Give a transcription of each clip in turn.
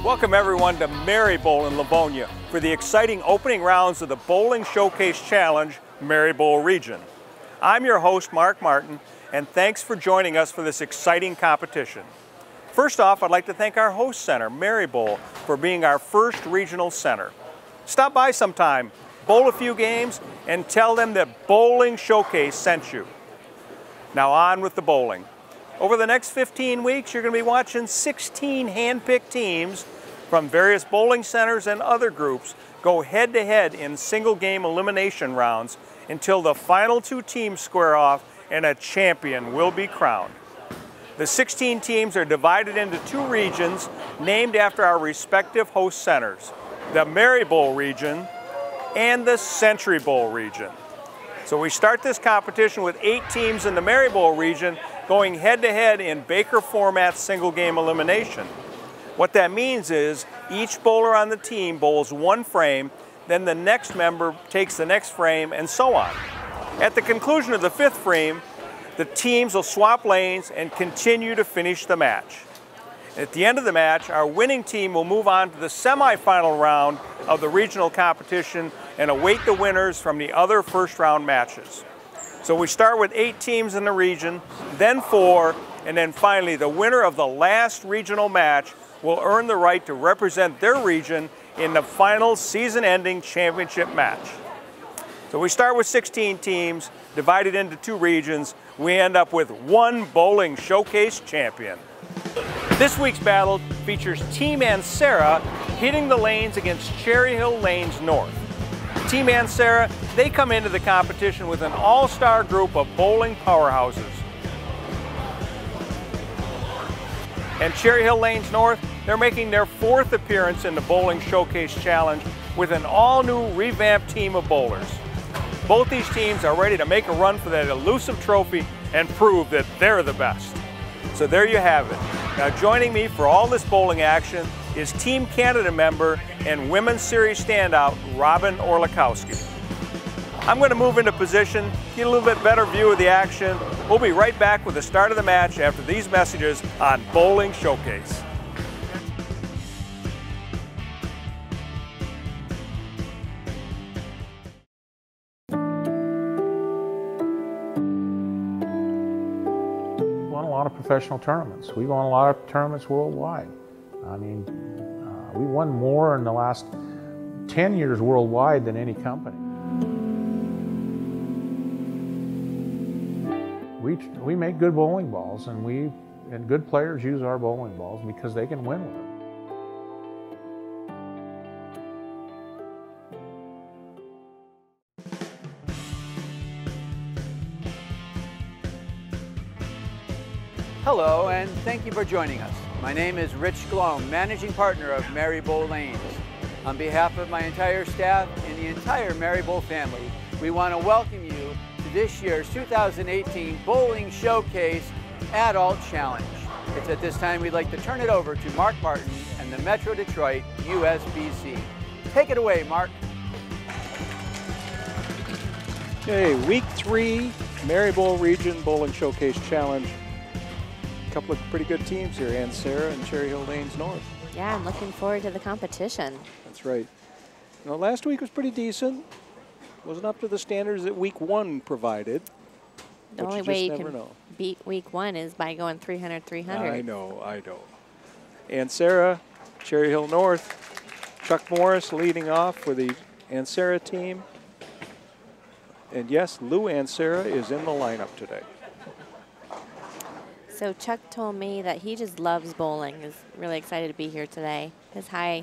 Welcome everyone to Merri Bowl in Livonia for the exciting opening rounds of the Bowling Showcase Challenge Merri Bowl region. I'm your host, Mark Martin, and thanks for joining us for this exciting competition. First off, I'd like to thank our host center, Merri Bowl, for being our first regional center. Stop by sometime, bowl a few games, and tell them that Bowling Showcase sent you. Now on with the bowling. Over the next 15 weeks, you're going to be watching 16 hand-picked teams from various bowling centers and other groups go head-to-head in single-game elimination rounds until the final two teams square off and a champion will be crowned. The 16 teams are divided into two regions named after our respective host centers, the Merri Bowl region and the Century Bowl region. So we start this competition with 8 teams in the Merri Bowl region going head-to-head in Baker format single-game elimination. What that means is each bowler on the team bowls one frame, then the next member takes the next frame, and so on. At the conclusion of the 5th frame, the teams will swap lanes and continue to finish the match. At the end of the match, our winning team will move on to the semifinal round of the regional competition and await the winners from the other first-round matches. So we start with 8 teams in the region, then 4, and then finally the winner of the last regional match will earn the right to represent their region in the final season-ending championship match. So we start with 16 teams, divided into 2 regions. We end up with one Bowling Showcase champion. This week's battle features Team Ansara hitting the lanes against Cherry Hill Lanes North. Team Ansara, they come into the competition with an all-star group of bowling powerhouses. And Cherry Hill Lanes North, they're making their 4th appearance in the Bowling Showcase Challenge with an all-new revamped team of bowlers. Both these teams are ready to make a run for that elusive trophy and prove that they're the best. So there you have it. Now joining me for all this bowling action is Team Canada member and Women's Series standout, Robin Orlikowski. I'm going to move into position, get a little bit better view of the action. We'll be right back with the start of the match after these messages on Bowling Showcase. Won a lot of professional tournaments. We've won a lot of tournaments worldwide. I mean, we won more in the last 10 years worldwide than any company. We make good bowling balls, and good players use our bowling balls because they can win with them. Hello, and thank you for joining us. My name is Rich Glome, Managing Partner of Merri Bowl Lanes. On behalf of my entire staff and the entire Merri Bowl family, we want to welcome you to this year's 2018 Bowling Showcase Adult Challenge. It's at this time we'd like to turn it over to Mark Martin and the Metro Detroit USBC. Take it away, Mark. Okay, week 3, Merri Bowl Region Bowling Showcase Challenge. A couple of pretty good teams here, Ansara and Cherry Hill Lanes North. Yeah, I'm looking forward to the competition. That's right. You know, last week was pretty decent. Wasn't up to the standards that week 1 provided. The only way you can beat week 1 is by going 300-300. I know. Ansara, Cherry Hill North, Chuck Morris leading off for the Ansara team. And yes, Lou Ansara is in the lineup today. So Chuck told me that he just loves bowling. He's really excited to be here today. His high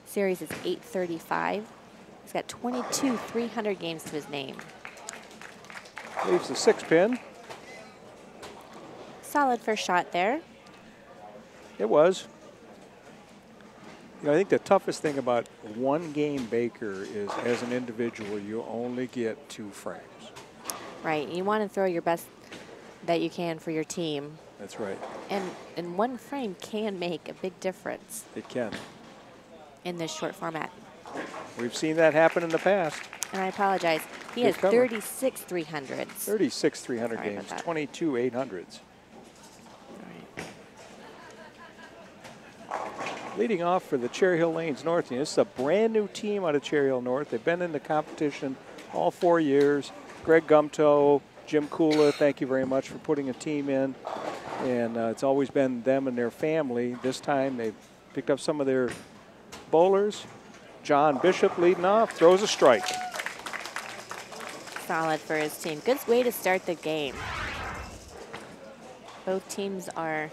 series is 835. He's got 22 300 games to his name. Leaves the 6-pin. Solid first shot there. It was. You know, I think the toughest thing about one game Baker is, as an individual, you only get 2 frames. Right. You want to throw your best that you can for your team. That's right. And one frame can make a big difference. It can. In this short format. We've seen that happen in the past. And I apologize. He has 36 300s. 36 300 games, 22 800s. All right. Leading off for the Cherry Hill Lanes North team. This is a brand new team out of Cherry Hill North. They've been in the competition all 4 years. Greg Gumto, Jim Kula, thank you very much for putting a team in. And it's always been them and their family. This time they've picked up some of their bowlers. John Bishop leading off, throws a strike. Solid for his team. Good way to start the game. Both teams are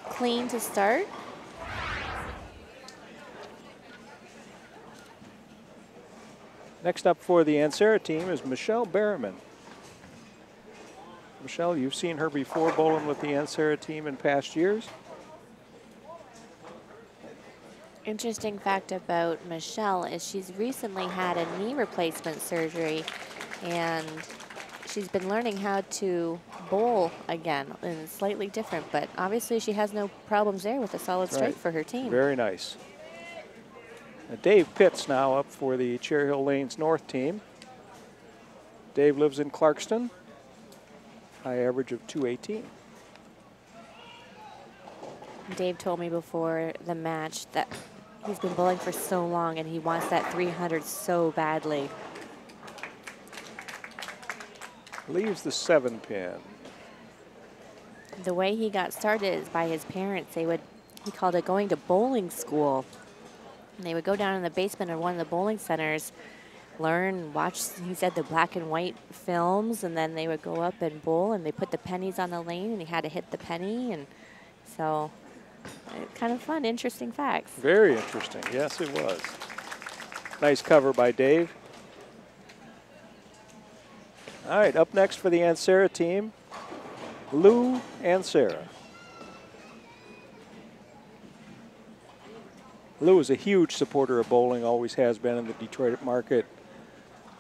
clean to start. Next up for the Ansara team is Michelle Berriman. Michelle, you've seen her before bowling with the Ansara team in past years. Interesting fact about Michelle is she's recently had a knee replacement surgery, and she's been learning how to bowl again, and it's slightly different, but obviously she has no problems there with a solid strike for her team. Very nice. Dave Pitts now up for the Cherry Hill Lanes North team. Dave lives in Clarkston. High average of 218. Dave told me before the match that he's been bowling for so long and he wants that 300 so badly. Leaves the 7-pin. The way he got started is by his parents. He called it going to bowling school. And they would go down in the basement of one of the bowling centers, learn, watch, he said, the black and white films, and then they would go up and bowl, and they put the pennies on the lane, and he had to hit the penny, and so kind of fun, interesting facts. Very interesting. Yes, it was. Nice cover by Dave. All right, up next for the Ansara team, Lou Ansara. Lou is a huge supporter of bowling, always has been in the Detroit market.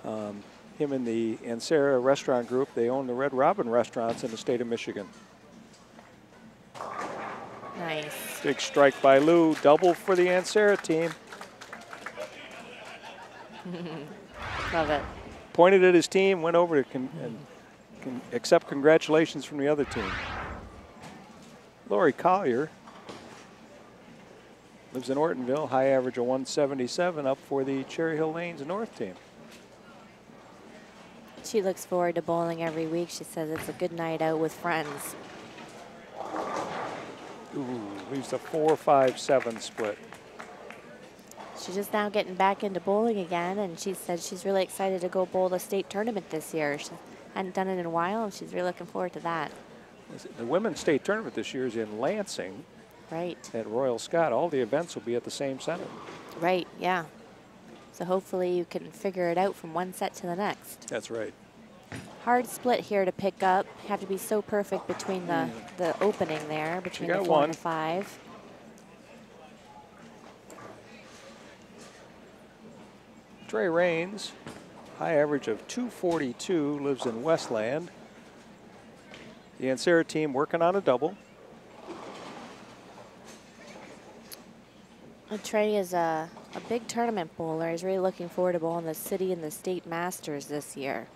Him and the Ansara restaurant group, they own the Red Robin restaurants in the state of Michigan. Nice. Big strike by Lou, double for the Ansara team. Love it. Pointed at his team, went over to accept congratulations from the other team. Lori Collier lives in Ortonville, high average of 177, up for the Cherry Hill Lanes North team. She looks forward to bowling every week. She says it's a good night out with friends. Ooh, leaves a 4-5-7 split. She's just now getting back into bowling again, and she said she's really excited to go bowl the state tournament this year. She hadn't done it in a while, and she's really looking forward to that. The women's state tournament this year is in Lansing. Right. At Royal Scott. All the events will be at the same center. Right, yeah. So hopefully you can figure it out from one set to the next. That's right. Hard split here to pick up. Have to be so perfect between the opening there, between the 4 and the 5. Trey Raines, high average of 242, lives in Westland. The Ansara team working on a double. Trey is a big tournament bowler. He's really looking forward to bowling the city and the state masters this year.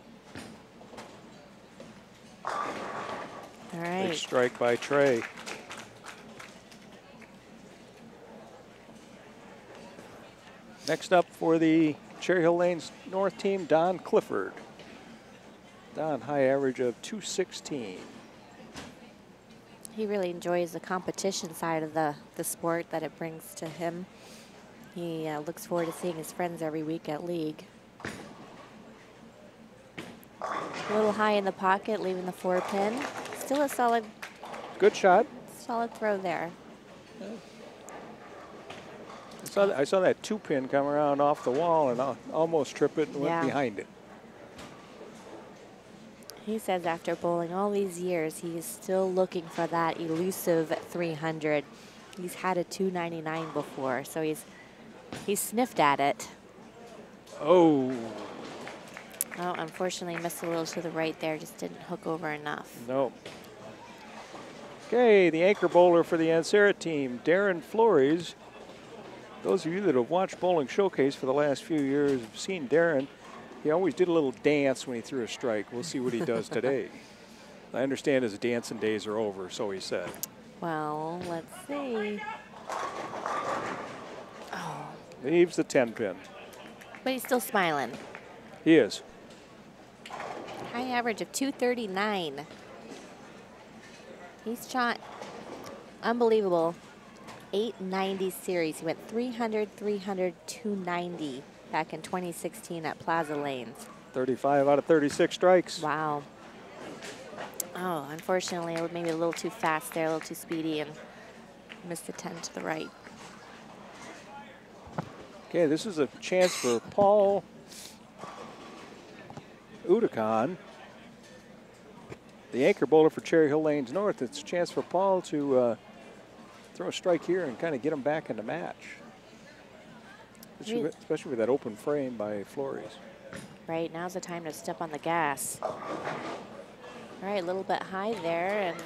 All right. Big strike by Trey. Next up for the Cherry Hill Lanes North team, Don Clifford. Don, high average of 216. He really enjoys the competition side of the sport that it brings to him. He looks forward to seeing his friends every week at league. A little high in the pocket, leaving the 4-pin. Still a solid. Good shot. Solid throw there. I saw that 2-pin come around off the wall and almost trip it and went behind it. He says after bowling all these years, he is still looking for that elusive 300. He's had a 299 before, so he's sniffed at it. Oh. Oh, unfortunately missed a little to the right there, just didn't hook over enough. No. Okay, the anchor bowler for the Ansara team, Darren Flores. Those of you that have watched Bowling Showcase for the last few years have seen Darren. He always did a little dance when he threw a strike. We'll see what he does today. I understand his dancing days are over, so he said. Well, let's see. Leaves the 10 pin. But he's still smiling. He is. High average of 239. He's shot unbelievable. 890 series. He went 300, 300, 290 back in 2016 at Plaza Lanes. 35 out of 36 strikes. Wow. Oh, unfortunately, maybe a little too fast there, a little too speedy, and missed the 10 to the right. Okay, this is a chance for Paul Udacon, the anchor bowler for Cherry Hill Lanes North. It's a chance for Paul to throw a strike here and kind of get him back in the match, especially with that open frame by Flores. Right, now's the time to step on the gas. All right, a little bit high there, and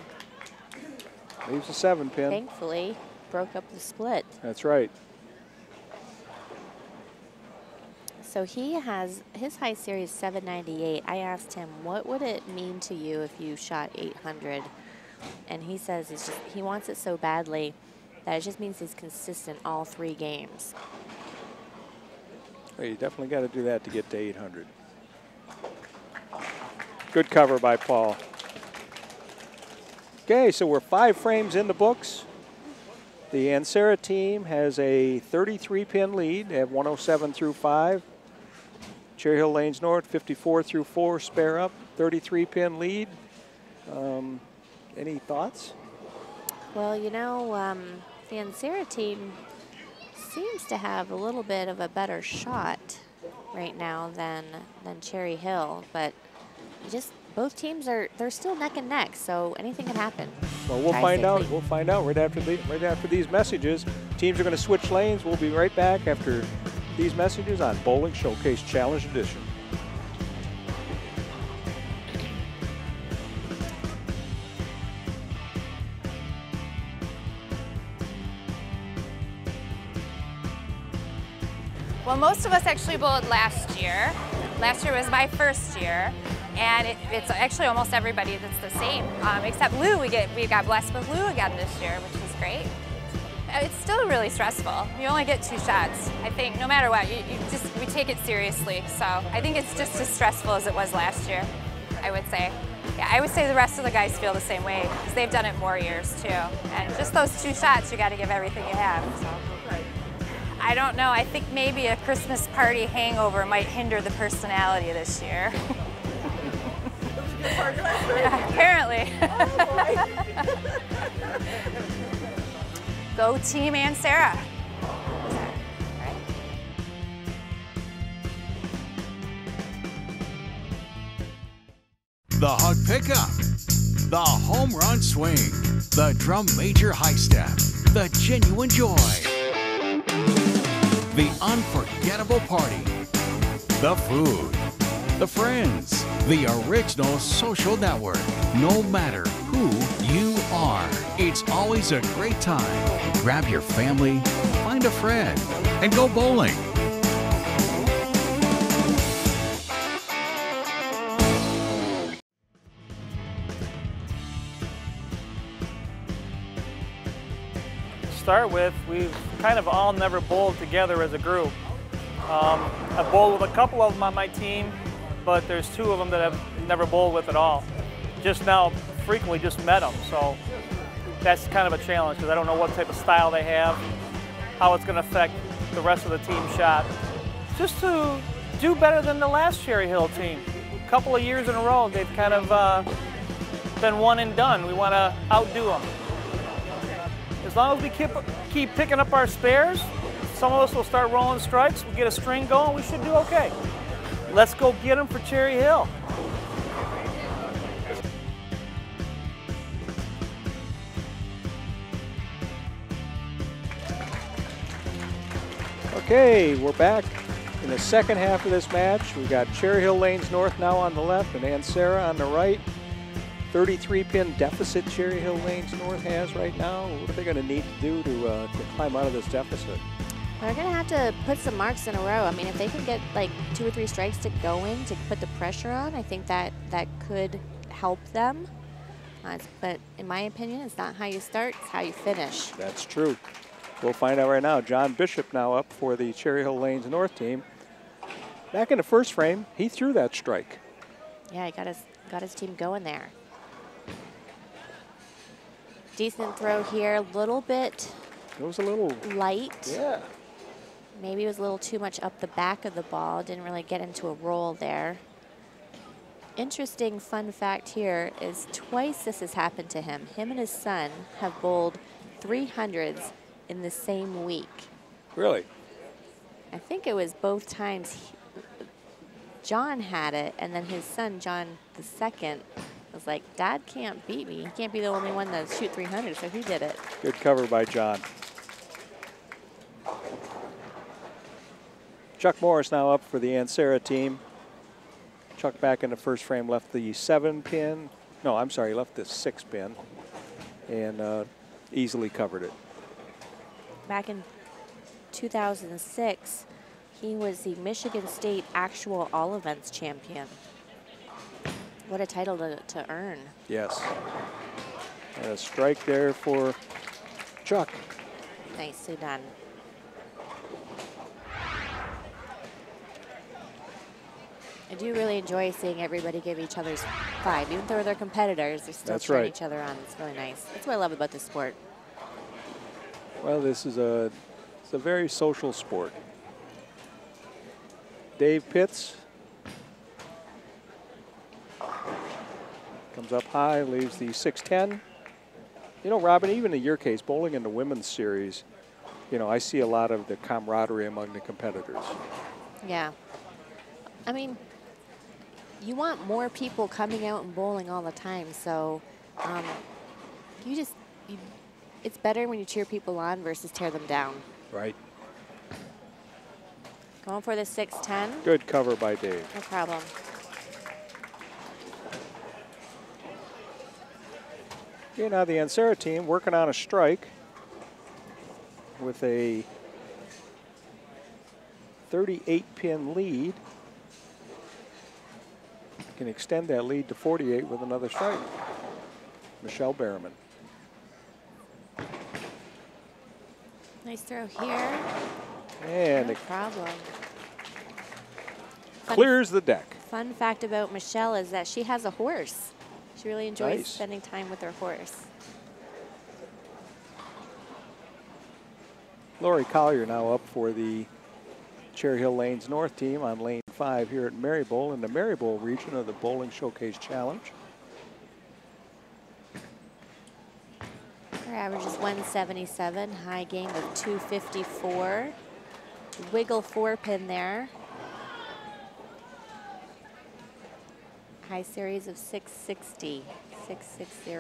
leaves a 7 pin. Thankfully, broke up the split. That's right. So he has his high series 798. I asked him, what would it mean to you if you shot 800? And he says he wants it so badly that it just means he's consistent all 3 games. Well, you definitely got to do that to get to 800. Good cover by Paul. Okay, so we're 5 frames in the books. The Ansara team has a 33 pin lead. They have 107 through 5. Cherry Hill Lanes North, 54 through 4, spare up, 33 pin lead. Any thoughts? Well, you know, the Ansara team seems to have a little bit of a better shot right now than Cherry Hill, but just both teams they're still neck and neck, so anything can happen. Well, we'll find out. We'll find out right after these messages. Teams are going to switch lanes. We'll be right back after these messages on Bowling Showcase Challenge Edition. Well, most of us actually bowled last year. Last year was my first year, and it's actually almost everybody that's the same, except Lou. We got blessed with Lou again this year, which is great. It's still really stressful. You only get 2 shots. I think no matter what, we take it seriously. So I think it's just as stressful as it was last year, I would say. Yeah, I would say the rest of the guys feel the same way because they've done it more years too. And just those 2 shots, you got to give everything you have. So. I don't know. I think maybe a Christmas party hangover might hinder the personality this year. Yeah, apparently. Go Team Ansara. The hug pickup, the home run swing, the drum major high step, the genuine joy, the unforgettable party, the food, the friends, the original social network. No matter who you are, it's always a great time. Grab your family, find a friend, and go bowling. Start with, we've kind of all never bowled together as a group. I've bowled with a couple of them on my team, but there's 2 of them that I've never bowled with at all. Just now, frequently just met them, so that's kind of a challenge because I don't know what type of style they have, how it's going to affect the rest of the team shot. Just to do better than the last Cherry Hill team. A couple of years in a row, they've kind of been one and done. We want to outdo them. As long as we keep picking up our spares, some of us will start rolling strikes, we'll get a string going, we should do okay. Let's go get them for Cherry Hill. Okay, we're back in the second half of this match. We've got Cherry Hill Lanes North now on the left and Ansara on the right. 33 pin deficit Cherry Hill Lanes North has right now. What are they going to need to do to climb out of this deficit? They're going to have to put some marks in a row. I mean, if they can get like 2 or 3 strikes to go in to put the pressure on, I think that could help them. But in my opinion, it's not how you start, it's how you finish. That's true. We'll find out right now. John Bishop now up for the Cherry Hill Lanes North team. Back in the first frame, he threw that strike. Yeah, he got his team going there. Decent throw here, a little bit. It was a little light. Yeah. Maybe it was a little too much up the back of the ball. Didn't really get into a roll there. Interesting fun fact here is twice this has happened to him. Him and his son have bowled 300s in the same week. Really? I think it was both times John had it, and then his son, John the second, was like, Dad can't beat me. He can't be the only one to shoot 300, so he did it. Good cover by John. Chuck Morris now up for the Ansara team. Chuck back in the first frame left the 7-pin. No, I'm sorry, left the 6-pin and easily covered it. Back in 2006, he was the Michigan State actual all events champion. What a title to earn. Yes. And a strike there for Chuck. Nicely done. I do really enjoy seeing everybody give each other's 5. Even though they're competitors, they're still cheering each other on. It's really nice. That's what I love about this sport. Well, this is it's a very social sport. Dave Pitts comes up high, leaves the 6-10. You know, Robin, even in your case, bowling in the women's series, you know, I see a lot of the camaraderie among the competitors. Yeah. I mean, you want more people coming out and bowling all the time, so it's better when you cheer people on versus tear them down. Right. Going for the 6-10. Good cover by Dave. No problem. Okay, now the Ansara team working on a strike with a 38-pin lead. Can extend that lead to 48 with another strike. Michelle Berriman. Nice throw here. And no it problem. Clears the deck. Fun fact about Michelle is that she has a horse. She really enjoys spending time with her horse. Lori Collier now up for the Cherry Hill Lanes North team on lane 5 here at Merri Bowl in the Merri Bowl region of the Bowling Showcase Challenge. Her average is 177, high game of 254. Wiggle 4-pin there. High series of 660, 660.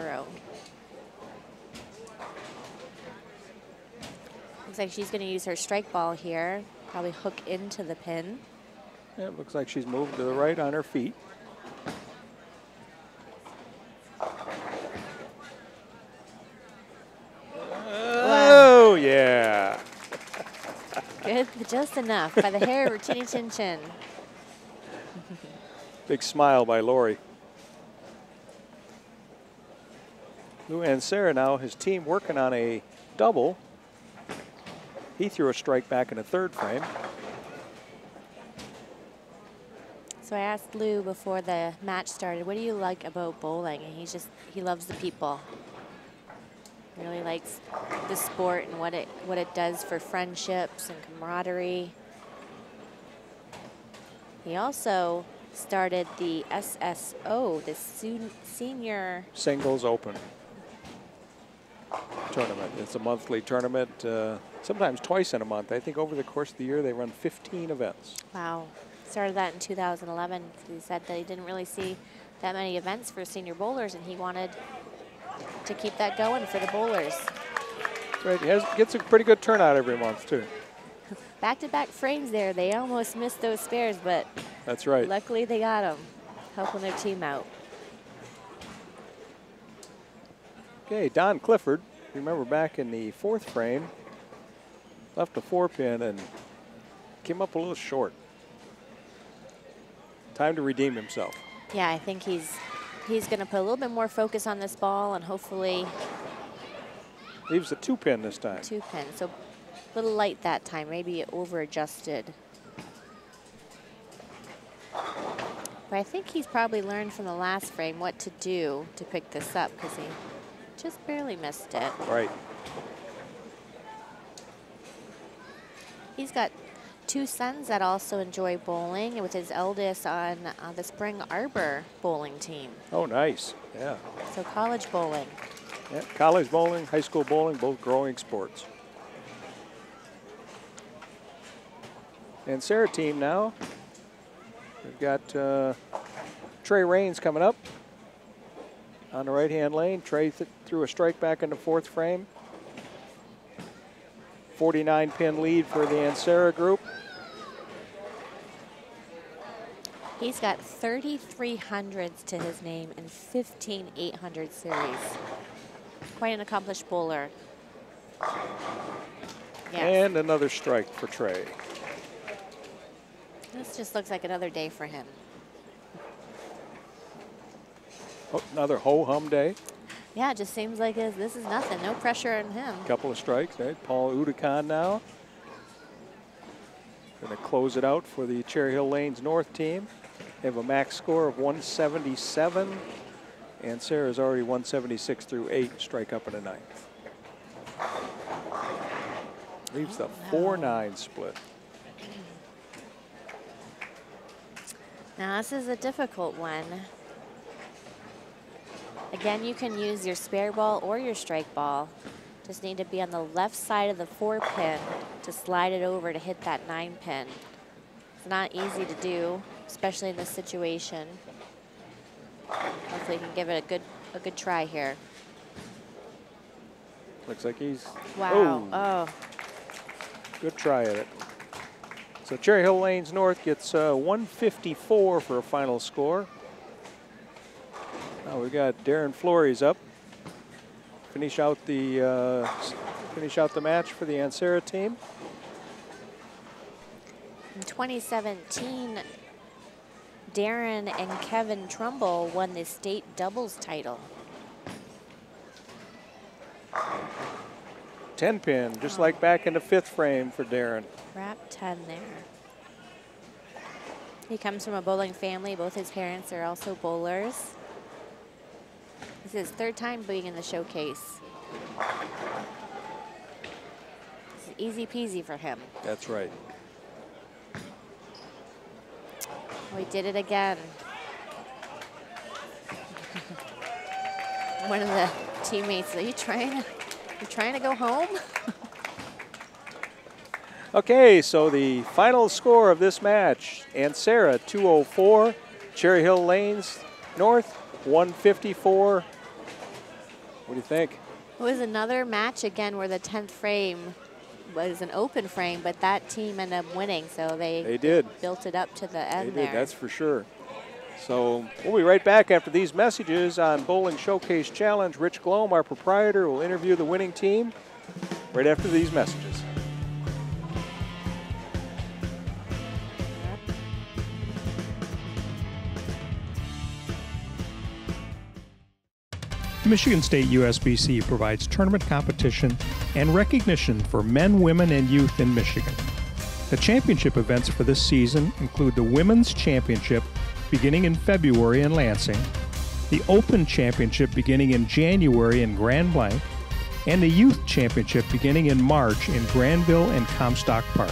Looks like she's going to use her strike ball here, probably hook into the pin. Yeah, it looks like she's moved to the right on her feet. Oh, yeah. Good, just enough by the hair of her chinny chin chin. Big smile by Lori. Lou Ansara now, his team working on a double. He threw a strike back in the 3rd frame. So I asked Lou before the match started, what do you like about bowling? And he loves the people. Really likes the sport and what it does for friendships and camaraderie. He also started the SSO, the Senior Singles Open tournament. It's a monthly tournament, sometimes twice in a month. I think over the course of the year they run 15 events. Wow. Started that in 2011. He said that he didn't really see that many events for senior bowlers, and he wanted to keep that going for the bowlers. Right, he gets a pretty good turnout every month too. Back-to-back frames there. They almost missed those spares, but that's right. Luckily they got them, helping their team out. Okay, Don Clifford, remember back in the 4th frame, left a 4-pin and came up a little short. Time to redeem himself. Yeah, I think he's going to put a little bit more focus on this ball and hopefully leaves a 2-pin this time. 2-pin. So little light that time, maybe over-adjusted. But I think he's probably learned from the last frame what to do to pick this up, because he just barely missed it. Right. He's got 2 sons that also enjoy bowling, and with his eldest on the Spring Arbor bowling team. Oh, nice. Yeah. So college bowling. Yeah, college bowling, high school bowling, both growing sports. And Sarah team now. We've got Trey Raines coming up on the right-hand lane. Trey threw a strike back in the 4th frame. 49-pin lead for the Ansara group. He's got 3300s to his name and 15 800 series. Quite an accomplished bowler. Yes. And another strike for Trey. This just looks like another day for him. Oh, another ho-hum day. Yeah, it just seems like this is nothing. No pressure on him. Couple of strikes, right? Paul Udakan now. Going to close it out for the Cherry Hill Lanes North team. They have a max score of 177. And Sarah's already 176 through 8, strike up in the 9th. Leaves the 4-9 split. Now this is a difficult one. Again, you can use your spare ball or your strike ball. Just need to be on the left side of the 4-pin to slide it over to hit that 9-pin. It's not easy to do, especially in this situation. Hopefully you can give it a good try here. Looks like he's... Wow. Oh. Good try at it. So Cherry Hill Lanes North gets 154 for a final score. Now we've got Darren Flores up. Finish out the match for the Ansara team. In 2017, Darren and Kevin Trumbull won the state doubles title. 10-pin, just like back in the 5th frame for Darren. Wrap 10 there. He comes from a bowling family. Both his parents are also bowlers. This is his 3rd time being in the showcase. It's easy peasy for him. That's right. We did it again. One of the teammates, are you trying to go home? Okay, so the final score of this match, Ansara 204, Cherry Hill Lanes North 154. What do you think? It was another match again where the 10th frame was an open frame, but that team ended up winning, so they did. Built it up to the end They there. did, that's for sure. So we'll be right back after these messages on Bowling Showcase Challenge. Rich Glome, our proprietor, will interview the winning team right after these messages. Michigan State USBC provides tournament competition and recognition for men, women, and youth in Michigan. The championship events for this season include the Women's Championship beginning in February in Lansing, the Open Championship beginning in January in Grand Blanc, and the Youth Championship beginning in March in Granville and Comstock Park.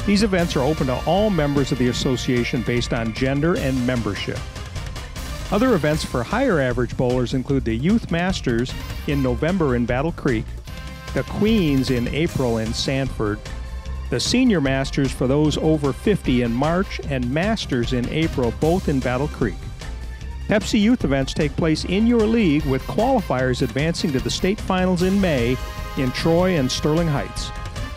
These events are open to all members of the association based on gender and membership. Other events for higher average bowlers include the Youth Masters in November in Battle Creek, the Queens in April in Sanford, the Senior Masters for those over 50 in March, and Masters in April, both in Battle Creek. Pepsi Youth events take place in your league, with qualifiers advancing to the state finals in May in Troy and Sterling Heights.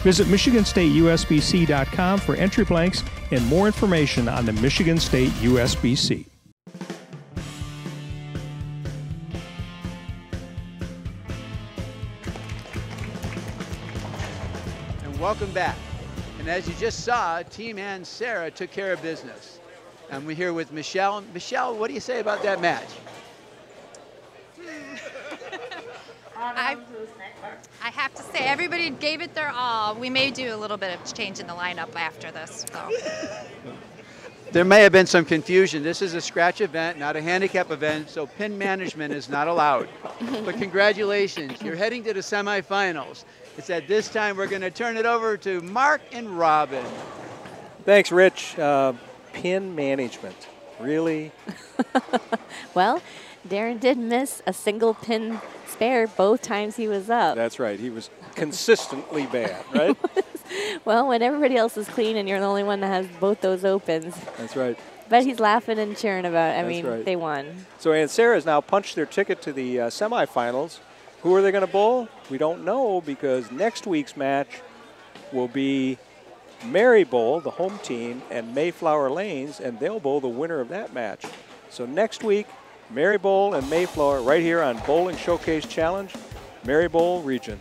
Visit MichiganStateUSBC.com for entry blanks and more information on the Michigan State USBC. Welcome back. And as you just saw, Team Ansara took care of business. And we're here with Michelle. Michelle, what do you say about that match? I have to say, everybody gave it their all. We may do a little bit of change in the lineup after this. So. There may have been some confusion. This is a scratch event, not a handicap event, so pin management is not allowed. But congratulations, you're heading to the semifinals. It's at this time we're going to turn it over to Mark and Robin. Thanks, Rich. Pin management, really? Well, Darren did miss a single pin spare both times he was up. That's right. He was consistently bad, right? Well, when everybody else is clean and you're the only one that has both those opens. That's right. But he's laughing and cheering about it. I mean, right. They won. So Ansara has now punched their ticket to the semifinals. Who are they going to bowl? We don't know, because next week's match will be Merri Bowl, the home team, and Mayflower Lanes, and they'll bowl the winner of that match. So next week, Merri Bowl and Mayflower right here on Bowling Showcase Challenge, Merri Bowl Region.